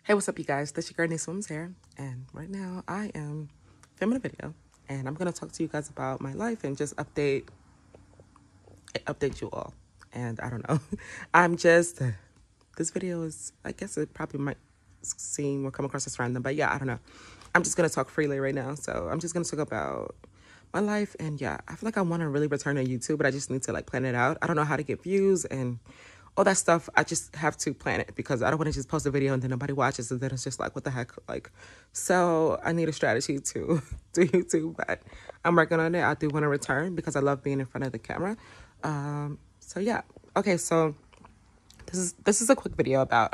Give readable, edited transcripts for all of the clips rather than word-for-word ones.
Hey, what's up, you guys? This your girl, Nick Swims here, and right now I am filming a video, and I'm gonna talk to you guys about my life and just update you all. And I don't know, this video is, I guess it probably might seem or come across as random, but yeah, I don't know. I'm just gonna talk freely right now, so I'm just gonna talk about my life, and yeah, I feel like I want to really return to YouTube, but I just need to plan it out. I don't know how to get views and all that stuff. I just have to plan it because I don't want to just post a video and then nobody watches and then it's just what the heck, so I need a strategy to do YouTube, but I'm working on it. I do want to return because I love being in front of the camera. So yeah. Okay, so this is a quick video about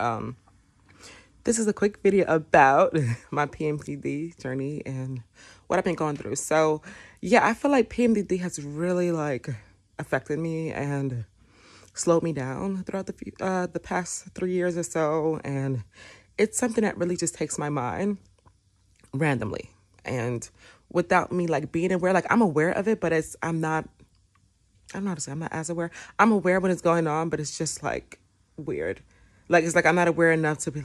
my PMDD journey and what I've been going through. So yeah, I feel like PMDD has really affected me and slowed me down throughout the past 3 years or so, and it's something that really just takes my mind randomly and without me being aware. I'm aware of it, but I'm not as aware. I'm aware when it's going on, but it's just weird. It's I'm not aware enough to be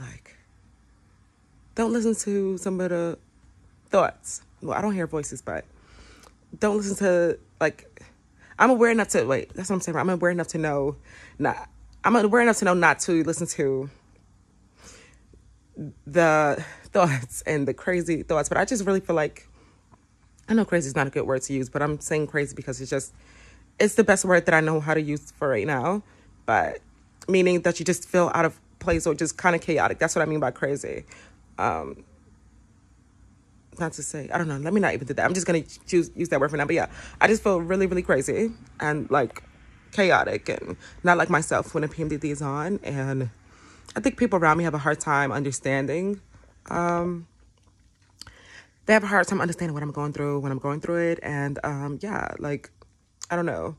don't listen to some of the thoughts. Well, I don't hear voices, but don't listen to I'm aware enough to that's what I'm saying. I'm aware enough to know not to listen to the thoughts and the crazy thoughts. But I just really feel I know crazy is not a good word to use, but I'm saying crazy because it's the best word that I know how to use for right now. But meaning that you just feel out of place or just kind of chaotic. That's what I mean by crazy. Not to say, I don't know, let me not even do that. I'm just going to use that word for now. But yeah, I just feel really, really crazy and chaotic and not like myself when the PMDD is on. And I think people around me have a hard time understanding. They have a hard time understanding what I'm going through when I'm going through it. And yeah, I don't know.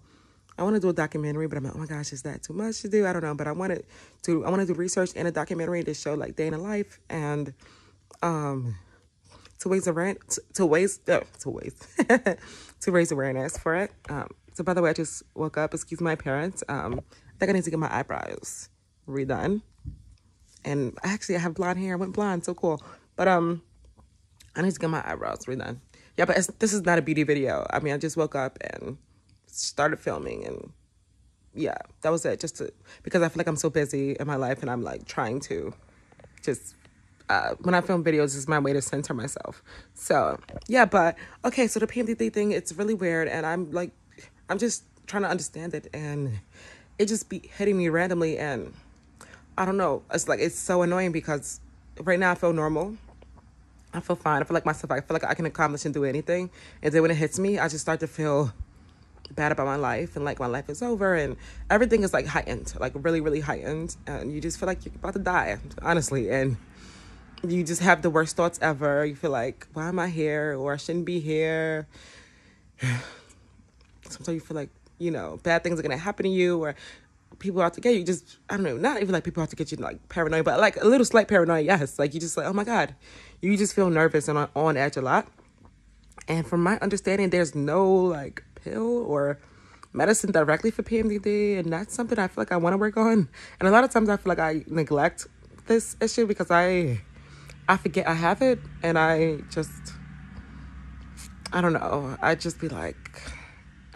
I want to do a documentary, but I'm like, oh my gosh, is that too much to do? I don't know. But I want to do research and a documentary to show day in a life and to raise awareness for it. So by the way, I just woke up. Excuse my appearance. I think I need to get my eyebrows redone. And I have blonde hair. I went blonde. So cool. But I need to get my eyebrows redone. Yeah, but this is not a beauty video. I mean, I just woke up and started filming, and yeah, that was it. Because I feel I'm so busy in my life, and I'm trying to just. When I film videos, it's my way to center myself. So yeah, but okay. So the PMDD thing, it's really weird, and I'm just trying to understand it, and it just be hitting me randomly, and I don't know. It's so annoying because right now I feel normal. I feel fine. I feel myself. I feel I can accomplish and do anything, and then when it hits me, I just start to feel bad about my life, and my life is over, and everything is heightened, really, really heightened, and you just feel you're about to die, honestly, and you just have the worst thoughts ever. You feel why am I here? Or I shouldn't be here. Sometimes you feel bad things are going to happen to you, or people out to get you. Just, I don't know, not even people out to get you paranoid, but a little slight paranoia, yes. You just oh my God. You just feel nervous and on edge a lot. And from my understanding, there's no pill or medicine directly for PMDD. And that's something I feel I want to work on. And a lot of times I feel I neglect this issue because I forget I have it, and I don't know. I just be I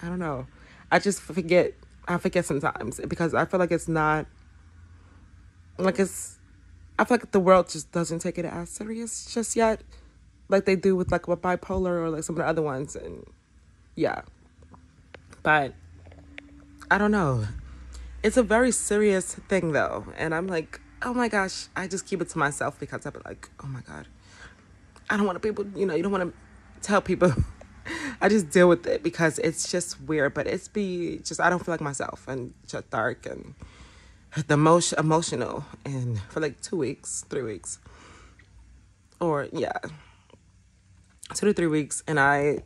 don't know. I just forget. I forget sometimes because I feel it's not, it's, I feel the world just doesn't take it as serious just yet, they do with with bipolar or some of the other ones, and yeah. But I don't know. It's a very serious thing though, and I'm oh my gosh, I just keep it to myself because I'll be oh my God, I don't want people, you don't want to tell people. I just deal with it because it's just weird, but I don't feel myself, and just dark and the most emotional, and for 2 weeks, 3 weeks, or yeah, 2 to 3 weeks, and I'm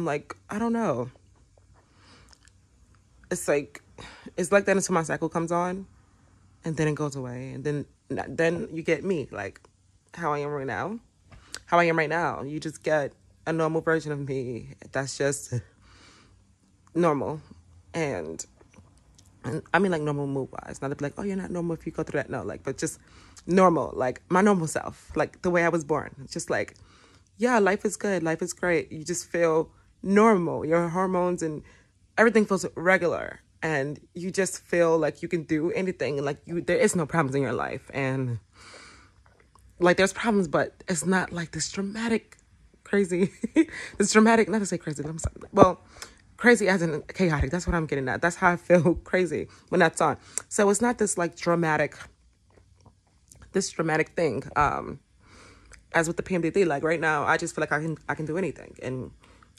I don't know. It's it's that until my cycle comes on. And then it goes away. And then you get me, how I am right now. How I am right now. You just get a normal version of me that's just normal. And I mean, normal mood-wise. Not to be oh, you're not normal if you go through that. No, but just normal, like my normal self, like the way I was born. It's just like, yeah, life is good. Life is great. You just feel normal. Your hormones and everything feels regular. And you just feel like you can do anything. Like there is no problems in your life. And like there's problems, but it's not like this dramatic, crazy, this dramatic, not to say crazy, I'm sorry. Well, crazy as in chaotic. That's what I'm getting at. That's how I feel crazy when that's on. So it's not this like dramatic thing. As with the PMDD, like right now, I just feel like I can do anything, and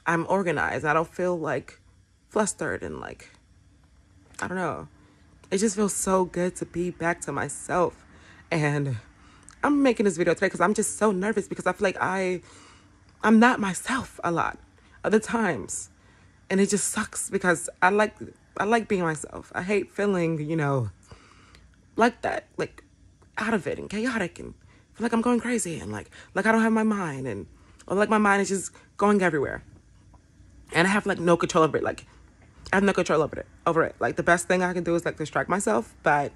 I'm organized. I don't feel like flustered and like, I don't know. It just feels so good to be back to myself. And I'm making this video today because I'm just so nervous because I feel like I'm not myself a lot of the times. And it just sucks because I like being myself. I hate feeling, like that, like out of it and chaotic and feel like I'm going crazy and like I don't have my mind or like my mind is just going everywhere. And I have like no control over it. Like I have no control over it. Like the best thing I can do is like distract myself, but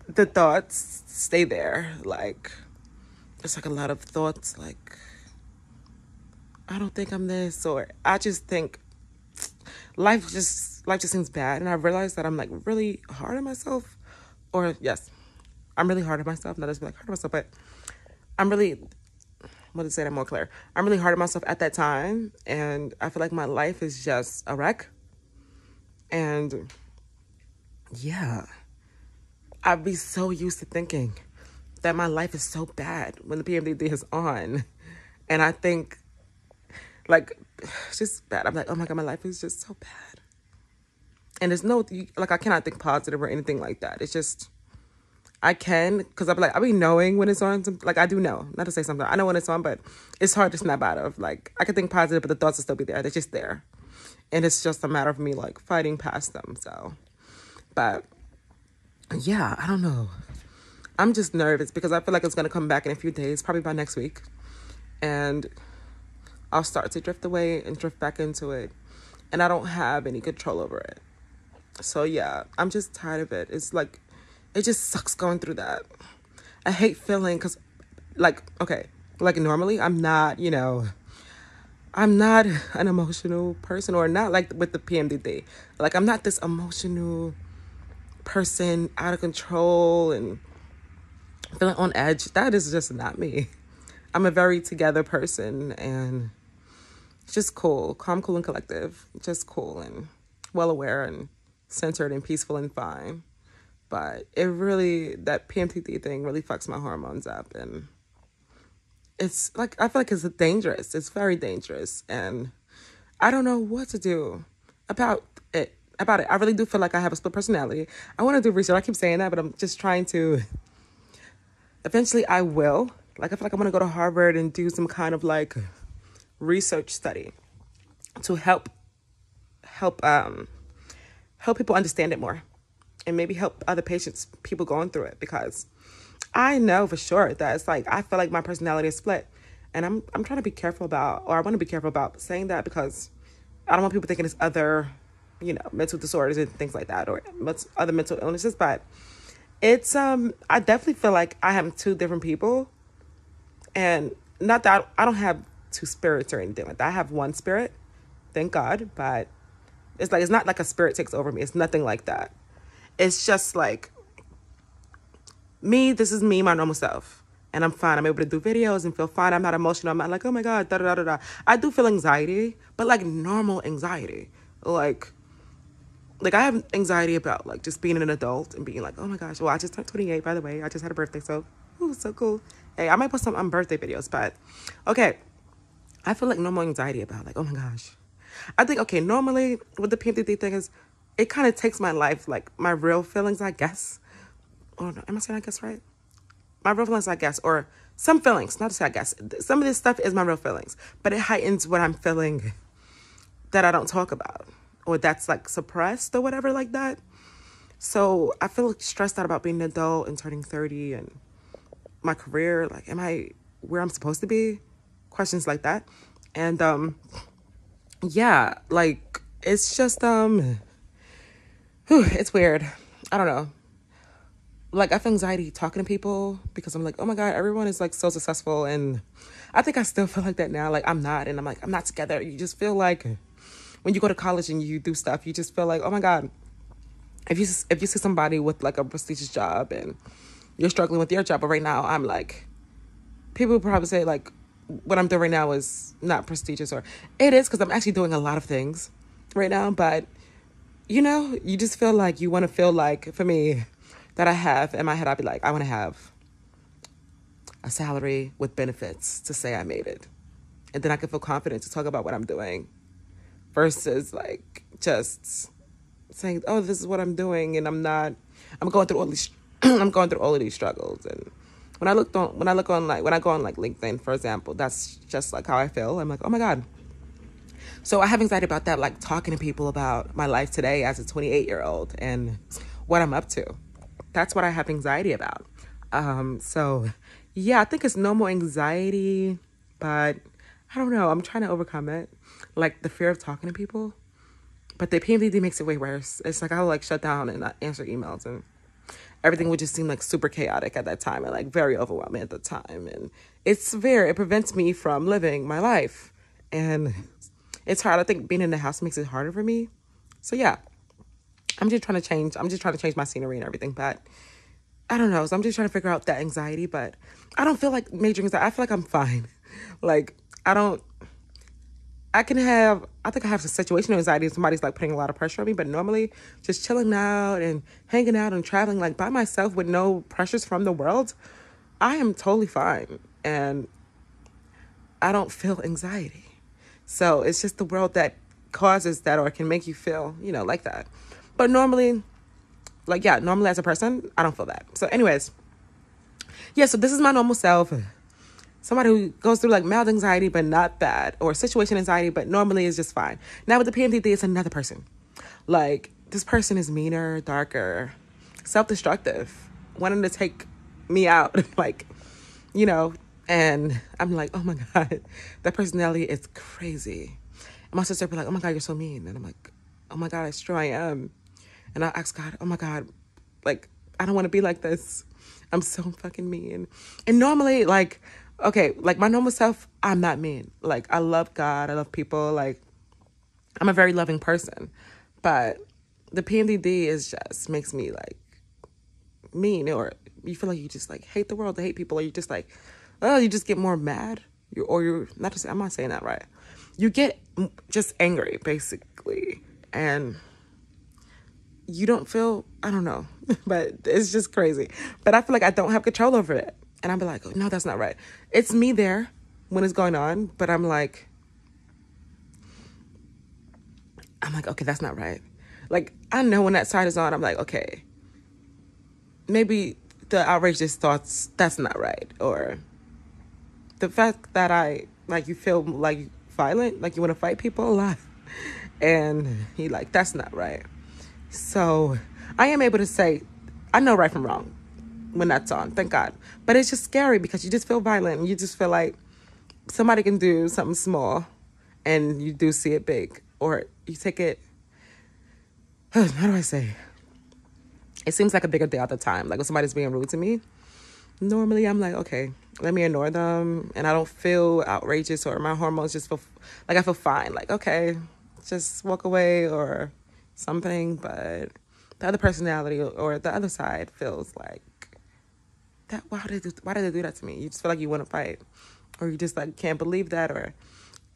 the thoughts stay there. Like it's like a lot of thoughts like, I don't think I'm this, or I just think life just seems bad. And I realized that I'm like really hard on myself, or yes, I'm really hard on myself. Not just like hard on myself, but I'm really, what to say that more clear. I'm really hard on myself at that time. And I feel like my life is just a wreck. And yeah, I'd be so used to thinking that my life is so bad when the PMDD is on. And I think like, it's just bad. I'm like, oh my God, my life is just so bad. And there's no, like, I cannot think positive or anything like that. It's just, I can, because I'll be knowing when it's on. Like, I do know, not to say something. I know when it's on, but it's hard to snap out of. Like, I can think positive, but the thoughts will still be there. They're just there. And it's just a matter of me, like, fighting past them. So, but, yeah, I don't know. I'm just nervous because I feel like it's going to come back in a few days, probably by next week. And I'll start to drift away and drift back into it. And I don't have any control over it. So, yeah, I'm just tired of it. It's like, it just sucks going through that. I hate feeling, because, like, okay, like normally I'm not, I'm not an emotional person, or not like with the PMDD. Like, I'm not this emotional person, out of control and feeling on edge. That is just not me. I'm a very together person, and just cool, calm, cool, and collective. Just cool and well aware and centered and peaceful and fine. But it really, that PMDD thing really fucks my hormones up. And it's like, I feel like it's dangerous. It's very dangerous. And I don't know what to do about it. I really do feel like I have a split personality. I want to do research. I keep saying that, but I'm just trying to, eventually I will. Like, I feel like I want to go to Harvard and do some kind of like research study to help people understand it more, and maybe help other people going through it, because I know for sure that it's like, I feel like my personality is split, and I'm trying to be careful about, or I want to be careful about saying that, because I don't want people thinking it's other, mental disorders and things like that, or other mental illnesses. But it's, I definitely feel like I am two different people, and not that I don't have two spirits or anything like that. I have one spirit, thank God, but it's like, it's not like a spirit takes over me. It's nothing like that. It's just like me, this is me, my normal self. And I'm fine. I'm able to do videos and feel fine. I'm not emotional. I'm not like, oh my God, da da da da. I do feel anxiety, but like normal anxiety. Like I have anxiety about like just being an adult and being like, oh my gosh, well, I just turned 28, by the way. I just had a birthday, so, ooh, so cool. Hey, I might post some birthday videos, but okay. I feel like normal anxiety about like, oh my gosh. I think, okay, normally with the PMDD thing is, it kind of takes my life, like my real feelings, I guess. Or no, am I saying I guess right? My real feelings, I guess, or some feelings, not to say I guess. Some of this stuff is my real feelings, but it heightens what I'm feeling that I don't talk about, or that's like suppressed or whatever like that. So I feel stressed out about being an adult and turning 30 and my career. Like, am I where I'm supposed to be? Questions like that. And yeah, like it's just it's weird. I don't know. like, I have anxiety talking to people because I'm like, oh my God, everyone is like so successful. And I think I still feel like that now. Like, I'm not. And I'm like, I'm not together. You just feel like when you go to college and you do stuff, you just feel like, oh my God, if you see somebody with like a prestigious job and you're struggling with your job, but right now I'm like, people would probably say like what I'm doing right now is not prestigious, or it is because I'm actually doing a lot of things right now. But you just feel like you want to feel like, for me, that I have in my head, I'd be like, I want to have a salary with benefits to say I made it, and then I can feel confident to talk about what I'm doing versus like just saying, oh, this is what I'm doing, and I'm going through all these I'm going through all of these struggles. And when I go on like LinkedIn, for example, that's just like how I feel. I'm like, oh my God. So I have anxiety about that, like talking to people about my life today as a 28-year-old and what I'm up to. That's what I have anxiety about. So yeah, I think it's normal anxiety, but I don't know. I'm trying to overcome it. Like the fear of talking to people. But the PMDD makes it way worse. It's like I'll like shut down and not answer emails, and everything would just seem like super chaotic at that time and like very overwhelming at the time. And it prevents me from living my life. And it's hard. I think being in the house makes it harder for me. So yeah, I'm just trying to change my scenery and everything. But I don't know. So I'm just trying to figure out that anxiety, but I don't feel like major anxiety. I feel like I'm fine. Like I think I have some situational anxiety and somebody's like putting a lot of pressure on me, but normally just chilling out and hanging out and traveling like by myself with no pressures from the world, I am totally fine. And I don't feel anxiety. So it's just the world that causes that or can make you feel, like that. But normally as a person, I don't feel that. So anyways, yeah, so this is my normal self. Somebody who goes through like mild anxiety, but not bad, or situation anxiety, but normally is just fine. Now with the PMDD, it's another person. Like this person is meaner, darker, self-destructive, wanting to take me out, like, and I'm like, oh my God, that personality is crazy. And my sister be like, oh my God, you're so mean. And I'm like, oh my God, it's true, I am. And I ask God, oh my God, like, I don't want to be like this. I'm so fucking mean. And normally, like, okay, like my normal self, I'm not mean. Like, I love God. I love people. Like, I'm a very loving person. But the PMDD makes me like mean, or you feel like you just like hate the world, hate people, or you just like, oh, you just get more mad. I'm not saying that right. You get just angry, basically. And you don't feel, I don't know, but it's just crazy. But I feel like I don't have control over it. And I'll be like, oh, no, that's not right. It's me there when it's going on, but I'm like, okay, that's not right. Like, I know when that side is on, I'm like, okay, maybe the outrageous thoughts, that's not right. Or the fact that you feel like violent, like you want to fight people a lot. And that's not right. So I am able to say, I know right from wrong when that's on, thank God. But it's just scary because you just feel violent and you just feel like somebody can do something small and you do see it big, or you take it, how do I say? It seems like a bigger deal at the time. Like when somebody's being rude to me, normally I'm like, okay, let me ignore them. And I don't feel outrageous, or my hormones just feel like I feel fine. Like, okay, just walk away or something. But the other personality or the other side feels like, that why did they do that to me? You just feel like you want to fight, or you just like can't believe that, or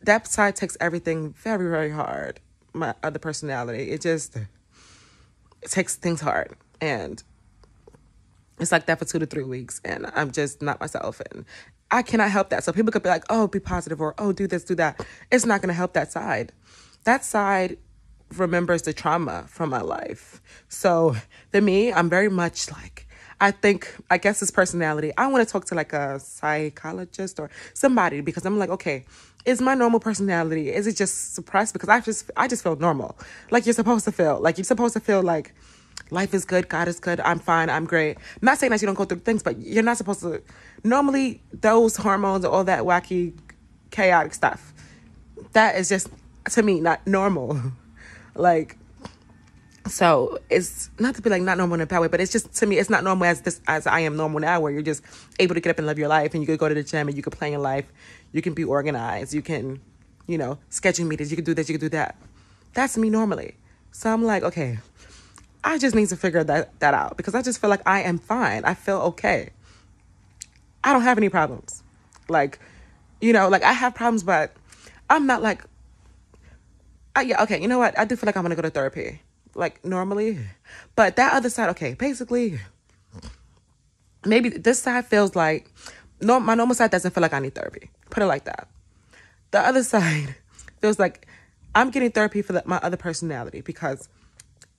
that side takes everything very, very hard. My other personality, it takes things hard, and it's like that for 2 to 3 weeks, and I'm just not myself, and I cannot help that. So people could be like, oh, be positive, or oh, do this, do that. It's not going to help that side. That side remembers the trauma from my life. So for me, I'm very much like, I guess this personality, I want to talk to like a psychologist or somebody, because I'm like, okay, is my normal personality, is it just suppressed? Because I just feel normal. Like you're supposed to feel. Like you're supposed to feel like life is good, God is good, I'm fine, I'm great. I'm not saying that you don't go through things, but you're not supposed to. Normally, those hormones, all that wacky, chaotic stuff, that is just, to me, not normal. Like, So it's not to be like not normal in a bad way, but it's just, to me, it's not normal as I am normal now, where you're just able to get up and live your life, and you could go to the gym, and you could plan your life, you can be organized, you can, schedule meetings, you can do this, you can do that. That's me normally. So I'm like, okay, I just need to figure that out, because I just feel like I am fine. I feel okay. I don't have any problems. Like, like I have problems, but I'm not like, yeah, okay, you know what? I do feel like I'm gonna go to therapy, like normally. But that other side, okay, basically, maybe this side feels like, no, my normal side doesn't feel like I need therapy. Put it like that. The other side feels like I'm getting therapy for my other personality, because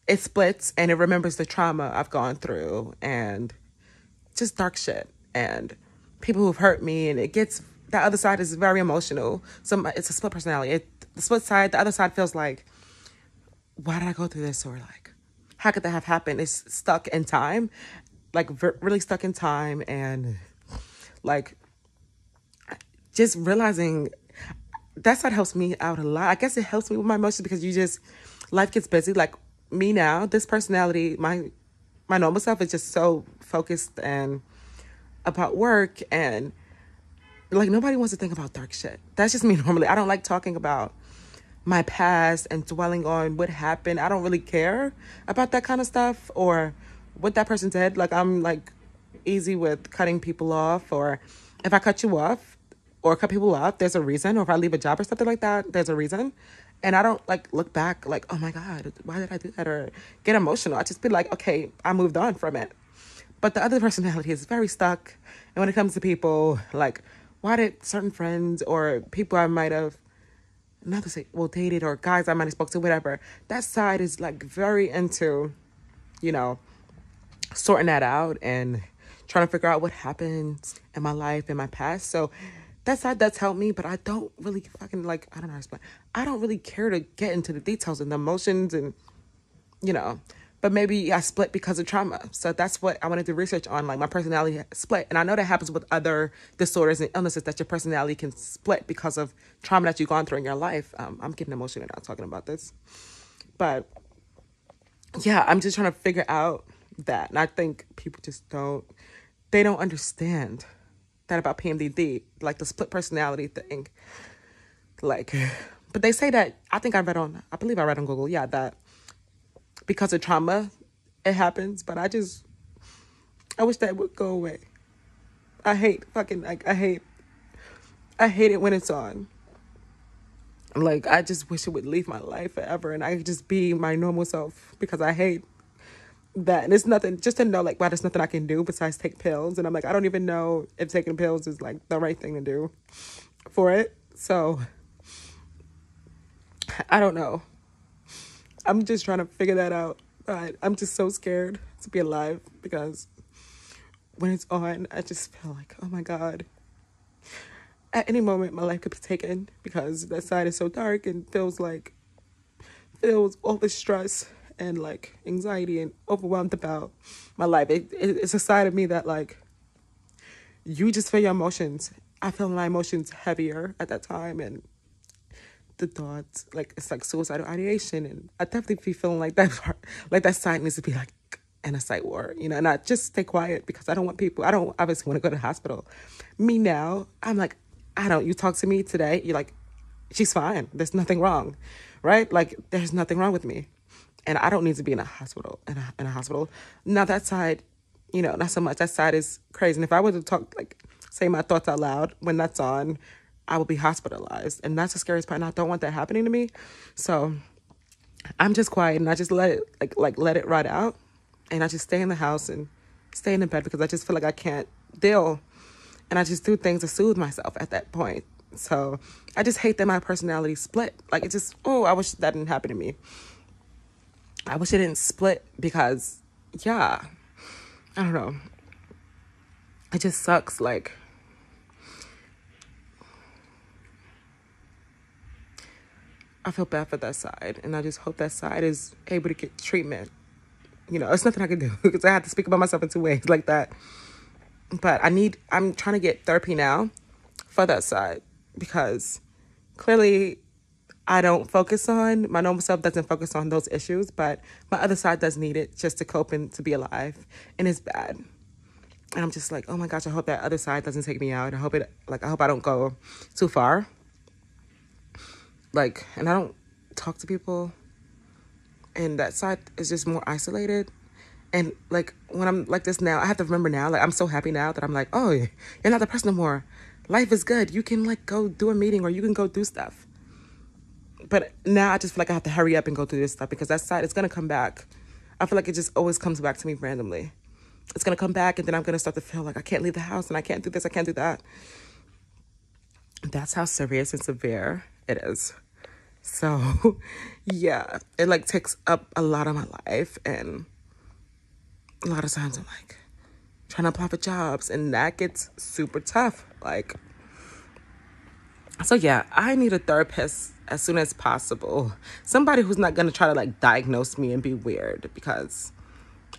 it splits and it remembers the trauma I've gone through and just dark shit and people who've hurt me, and that other side is very emotional. So it's a split personality. The split side, the other side feels like, why did I go through this? Or like, how could that have happened? It's stuck in time, like really stuck in time, and like just realizing that side helps me out a lot. I guess it helps me with my emotions, because life gets busy. Like me now, this personality, my normal self is just so focused and about work, and like nobody wants to think about dark shit. That's just me normally. I don't like talking about my past and dwelling on what happened. I don't really care about that kind of stuff or what that person did. Like I'm like easy with cutting people off, or if I cut you off or cut people off, there's a reason. Or if I leave a job or something like that, there's a reason. And I don't like look back like, oh my God, why did I do that? Or get emotional. I just be like, okay, I moved on from it. But the other personality is very stuck. And when it comes to people, like, why did certain friends or people I might have, not to say, well, dated, or guys I might have spoke to, whatever, that side is like very into, sorting that out and trying to figure out what happened in my life, in my past. So that side does help me, but I don't really fucking like, I don't know how to explain. I don't really care to get into the details and the emotions and, but maybe I split because of trauma. So that's what I wanted to research on, like my personality split. And I know that happens with other disorders and illnesses, that your personality can split because of trauma that you've gone through in your life. I'm getting emotional now talking about this. But yeah, I'm just trying to figure out that. And I think people just don't understand that about PMDD, like the split personality thing. Like, but they say that, I believe I read on Google, yeah, that because of trauma, it happens. But I wish that would go away. I hate it when it's on. Like, I just wish it would leave my life forever and I could just be my normal self, because I hate that. And it's nothing, just to know, like, wow, there's nothing I can do besides take pills. And I'm like, I don't even know if taking pills is, like, the right thing to do for it. So, I don't know. I'm just trying to figure that out. But I'm just so scared to be alive, because when it's on, I just feel like, oh my God, at any moment my life could be taken, because that side is so dark and feels all the stress and like anxiety and overwhelmed about my life. It's a side of me that, like, you just feel your emotions. I feel my emotions heavier at that time, and the thoughts, like, it's like suicidal ideation, and I definitely be feeling like that part, like that side needs to be like in a psych ward, and I just stay quiet, because I don't obviously want to go to the hospital. Me now, I'm like, you talk to me today, you're like, she's fine, there's nothing wrong, right? Like, there's nothing wrong with me, and I don't need to be in a hospital, in a hospital. Now that side, not so much. That side is crazy. And if I were to talk, like, say my thoughts out loud when that's on, I will be hospitalized. And that's the scariest part. And I don't want that happening to me. So I'm just quiet, and I just let it, let it ride out. And I just stay in the house and stay in the bed, because I just feel like I can't deal. And I just do things to soothe myself at that point. So I just hate that my personality split. Like, it just, I wish that didn't happen to me. I wish it didn't split, because, yeah, I don't know. It just sucks. Like, I feel bad for that side, and I just hope that side is able to get treatment. It's nothing I can do, because I have to speak about myself in two ways like that. But I'm trying to get therapy now for that side, because clearly I don't focus on. My normal self doesn't focus on those issues, but my other side does need it just to cope and to be alive. And it's bad. And I'm just like, oh my gosh, I hope that other side doesn't take me out. I hope I don't go too far. Like, and I don't talk to people. And that side is just more isolated. And like, when I'm like this now, I have to remember now, like, I'm so happy now that I'm like, oh, you're not the person no more. Life is good. You can like go do a meeting or you can go do stuff. But now I just feel like I have to hurry up and go through this stuff because that side is going to come back. I feel like it just always comes back to me randomly. It's going to come back and then I'm going to start to feel like I can't leave the house and I can't do this, I can't do that. That's how serious and severe it is. So, yeah, it like takes up a lot of my life. And a lot of times I'm like trying to apply for jobs and that gets super tough. Like, so yeah, I need a therapist as soon as possible. Somebody who's not going to try to like diagnose me and be weird because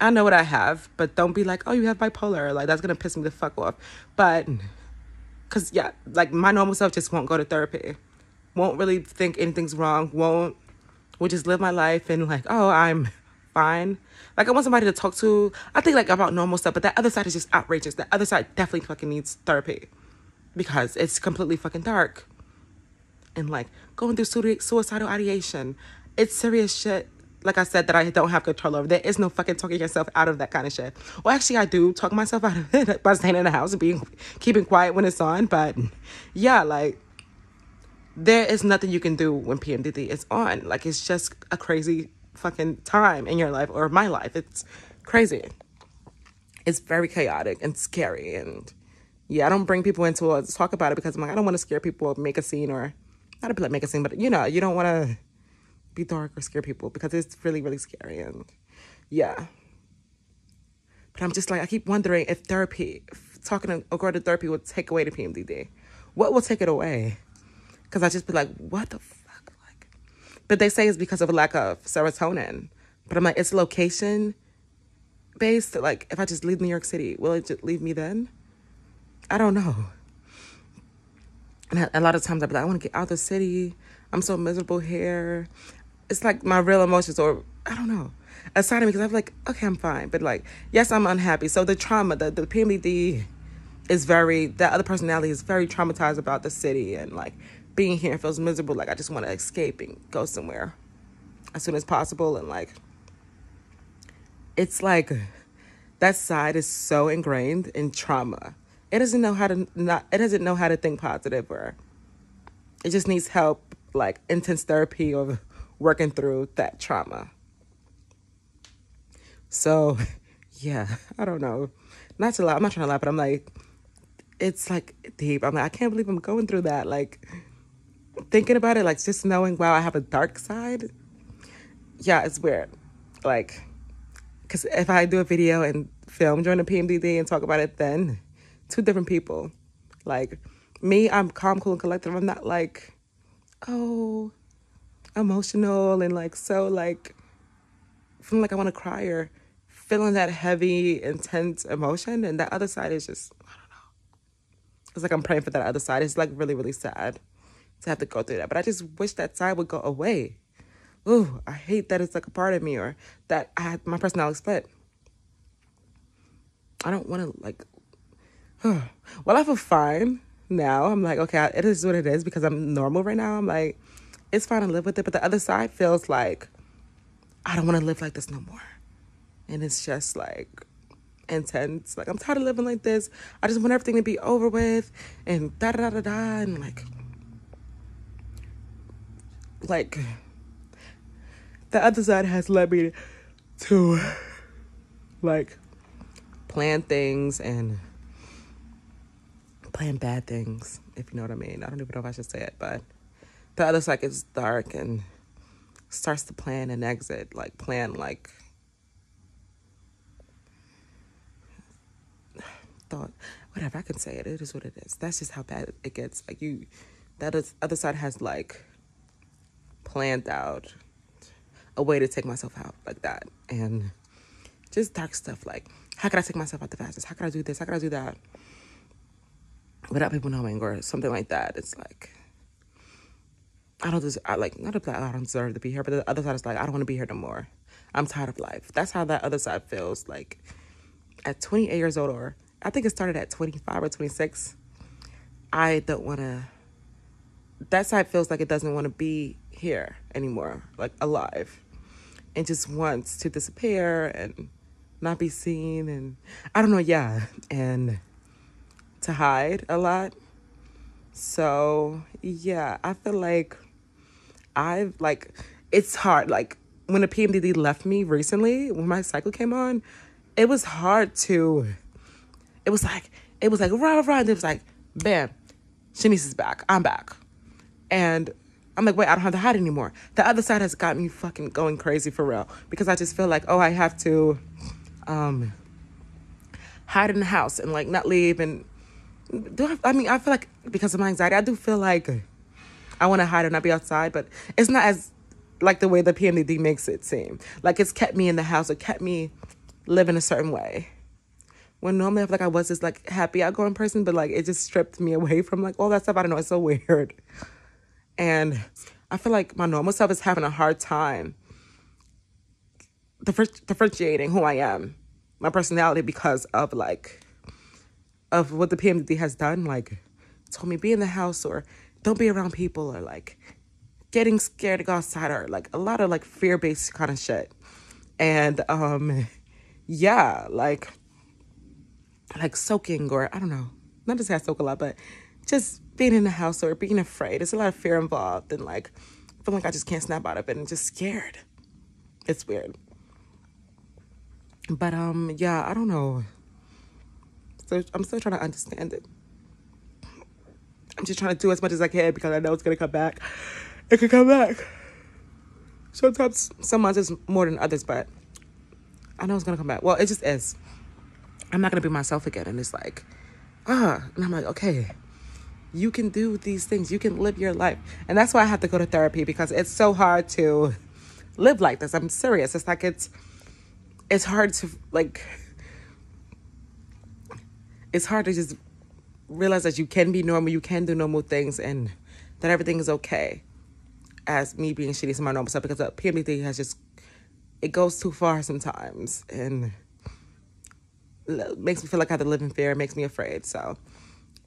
I know what I have, but don't be like, oh, you have bipolar. Like, that's going to piss me the fuck off. But, because, yeah, like, my normal self just won't go to therapy. Won't really think anything's wrong. Will just live my life and, like, oh, I'm fine. Like, I want somebody to talk to. I think, like, about normal stuff, but that other side is just outrageous. That other side definitely fucking needs therapy because it's completely fucking dark. And, like, going through suicidal ideation. It's serious shit. Like I said, that I don't have control over. There is no fucking talking yourself out of that kind of shit. Well, actually, I do talk myself out of it by staying in the house and keeping quiet when it's on. But yeah, like, there is nothing you can do when PMDD is on. Like, it's just a crazy fucking time in your life or my life. It's crazy. It's very chaotic and scary. And yeah, I don't bring people into it to talk about it because I'm like, I don't want to scare people or make a scene or not make a scene, but you know, you don't want to be dark or scare people because it's really, really scary. And yeah, but I'm just like, I keep wondering if talking or going to therapy will take away the PMDD. What will take it away? Because I just be like, what the fuck? Like, but they say it's because of a lack of serotonin. But I'm like, it's location based. Like, if I just leave New York City, will it just leave me then? I don't know. And a lot of times I'll be like, I want to get out of the city. I'm so miserable here. It's like my real emotions, or I don't know, a side of me, because I'm like, okay, I'm fine. But like, yes, I'm unhappy. So the trauma, the PMDD is that other personality is very traumatized about the city and like being here and feels miserable. Like, I just want to escape and go somewhere as soon as possible. And like, it's like that side is so ingrained in trauma. It doesn't know how to think positive, or it just needs help, like intense therapy or working through that trauma. So, yeah, I don't know. Not to lie, I'm not trying to lie, but I'm like, it's like deep. I'm like, I can't believe I'm going through that. Like, thinking about it, like just knowing, wow, I have a dark side. Yeah, it's weird. Like, because if I do a video and film during the PMDD and talk about it then, two different people. Like, me, I'm calm, cool, and collected. I'm not like, oh, emotional and like so like feeling like I want to cry or feeling that heavy, intense emotion. And that other side is just, I don't know. It's like I'm praying for that other side. It's like really, really sad to have to go through that. But I just wish that side would go away. Ooh, I hate that it's like a part of me, or that my personality split. I don't want to like, well, I feel fine now. I'm like, okay, it is what it is because I'm normal right now. I'm like, it's fine to live with it. But the other side feels like, I don't want to live like this no more. And it's just like intense. Like, I'm tired of living like this. I just want everything to be over with and da-da-da-da-da. And like the other side has led me to like plan things and plan bad things, if you know what I mean. I don't even know if I should say it, but the other side gets dark and starts to plan an exit, like plan like thought, whatever, I can say it. It is what it is. That's just how bad it gets. Like that other side has like planned out a way to take myself out like that. And just dark stuff like, how can I take myself out the fastest? How can I do this? How can I do that? Without people knowing or something like that. It's like, I don't just, I like, not that I don't deserve to be here, but the other side is like, I don't want to be here no more. I'm tired of life. That's how that other side feels. Like, at 28 years old, or I think it started at 25 or 26, I don't want to, that side feels like it doesn't want to be here anymore, like alive, and just wants to disappear and not be seen, and I don't know, yeah, and to hide a lot. So yeah, I feel like it's hard. Like when the PMDD left me recently, when my cycle came on, it was hard to, it was like, rah, rah, and it was like, bam, Shanice is back. I'm back. And I'm like, wait, I don't have to hide anymore. The other side has got me fucking going crazy for real. Because I just feel like, oh, I have to hide in the house and like not leave. And I feel like because of my anxiety, I do feel like I want to hide and not be outside. But it's not as like the way the PMDD makes it seem. Like it's kept me in the house or kept me living a certain way. When normally I feel like I was this like happy outgoing person, but like it just stripped me away from like all that stuff. I don't know. It's so weird. And I feel like my normal self is having a hard time differentiating who I am, my personality, because of what the PMDD has done. Like, told me be in the house or don't be around people, or like getting scared to go outside, or like a lot of like fear-based kind of shit. And yeah, like soaking, or I don't know, not to say I soak a lot, but just being in the house or being afraid. There's a lot of fear involved, and like feeling like I just can't snap out of it and just scared. It's weird. But yeah, I don't know. So I'm still trying to understand it. I'm just trying to do as much as I can because I know it's gonna come back. It could come back. Sometimes some months is more than others, but I know it's gonna come back. Well, it just is. I'm not gonna be myself again, and it's like, and I'm like, okay, you can do these things. You can live your life. And that's why I have to go to therapy, because it's so hard to live like this. I'm serious. It's like, it's hard to like, it's hard to just realize that you can be normal. You can do normal things, and that everything is okay as me being shitty to my normal stuff, because the PMDD has just, it goes too far sometimes and makes me feel like I have to live in fear. It makes me afraid. So,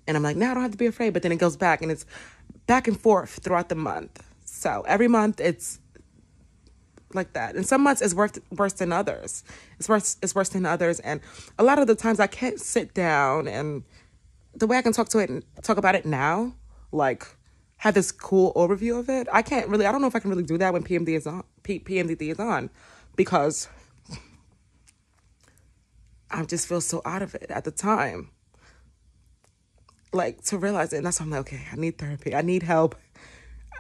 and I'm like, no, I don't have to be afraid. But then it goes back, and it's back and forth throughout the month. So every month it's like that. And some months it's worse than others. It's worse than others. And a lot of the times I can't sit down, and the way I can talk about it now, like have this cool overview of it, I don't know if I can really do that when PMDD is on, because I just feel so out of it at the time. Like, to realize it, and that's why I'm like, okay, I need therapy. I need help.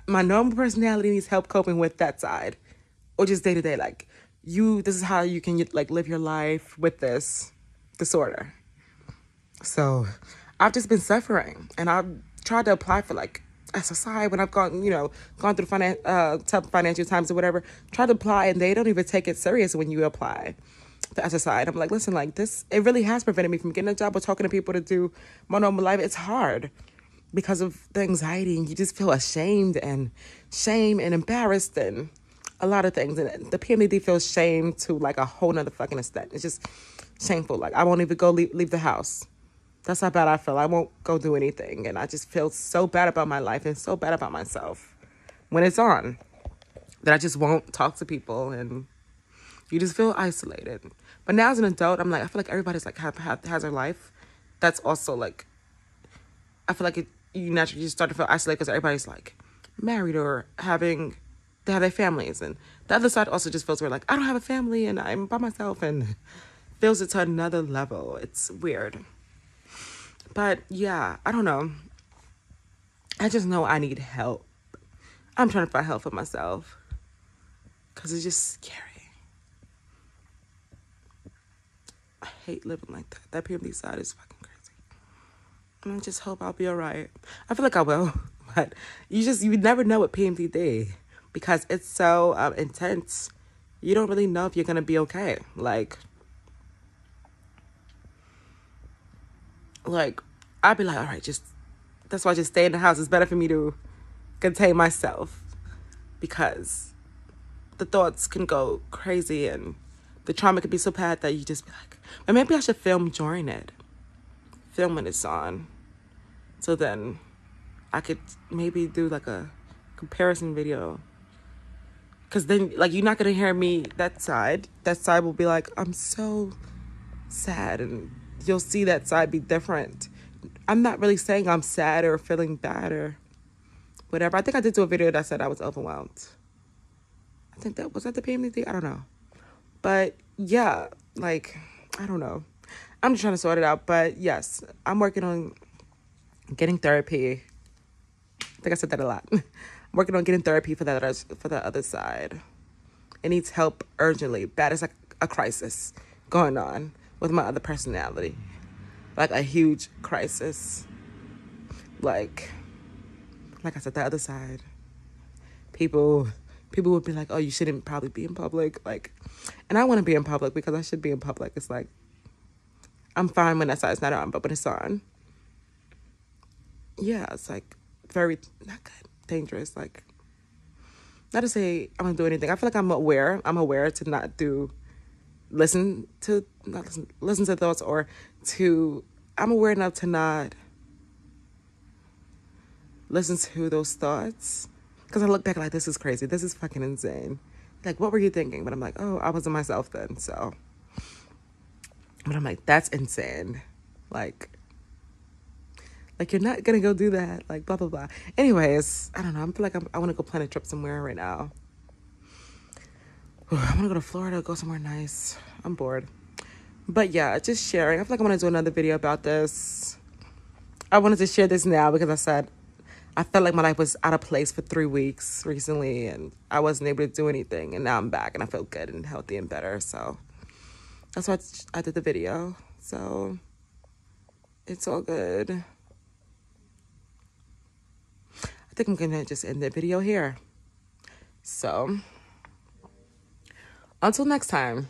My normal personality needs help coping with that side, or just day to day. Like, this is how you can like live your life with this disorder. So, I've just been suffering, and I've tried to apply for like SSI when I've gone through tough financial times or whatever. Tried to apply, and they don't even take it serious when you apply the SSI. And I'm like, listen, like this, it really has prevented me from getting a job or talking to people to do my normal life. It's hard because of the anxiety, and you just feel ashamed and shame and embarrassed and a lot of things. And the PMDD feels shame to like a whole nother fucking extent. It's just shameful. Like I won't even go leave the house. That's how bad I feel. I won't go do anything. And I just feel so bad about my life and so bad about myself when it's on, that I just won't talk to people, and you just feel isolated. But now as an adult, I'm like, I feel like everybody's like has their life. That's also like, I feel like you naturally just start to feel isolated because everybody's like married or they have their families. And the other side also just feels weird. Like, I don't have a family and I'm by myself, and feels it to another level. It's weird. But yeah, I don't know. I just know I need help. I'm trying to find help for myself because it's just scary. I hate living like that. That PMD side is fucking crazy. And I just hope I'll be all right. I feel like I will, but you never know with PMDD because it's so intense. You don't really know if you're going to be okay. Like, I'd be like, all right, that's why I just stay in the house. It's better for me to contain myself. because the thoughts can go crazy and the trauma could be so bad that you just be like, but maybe I should film during it. Film when it's on. So then I could maybe do like a comparison video. Because then, like, you're not going to hear me, that side. That side will be like, I'm so sad. And you'll see that side be different. I'm not really saying I'm sad or feeling bad or whatever. I think I did do a video that said I was overwhelmed. I think was that the PMDD? I don't know. But yeah, like, I don't know. I'm just trying to sort it out. But yes, I'm working on getting therapy. I think I said that a lot. I'm working on getting therapy for the other side. It needs help urgently. Bad as like a crisis going on with my other personality. Like a huge crisis. Like I said, the other side. People would be like, oh, you shouldn't probably be in public. Like, and I want to be in public because I should be in public. It's like, I'm fine when that side's not on, but when it's on, yeah, it's like very, not good, dangerous. Like, not to say I'm going to do anything. I feel like I'm aware to not listen to thoughts I'm aware enough to not listen to those thoughts. Because I look back like, this is crazy. This is fucking insane. Like, what were you thinking? But I'm like, oh, I wasn't myself then, so. But I'm like, that's insane. Like you're not going to go do that. Like, blah, blah, blah. Anyways, I don't know. I feel like I want to go plan a trip somewhere right now. I want to go to Florida, go somewhere nice. I'm bored. But yeah, just sharing. I feel like I want to do another video about this. I wanted to share this now because I felt like my life was out of place for 3 weeks recently and I wasn't able to do anything. And now I'm back and I feel good and healthy and better. So that's why I did the video. So it's all good. I think I'm going to just end the video here. So until next time.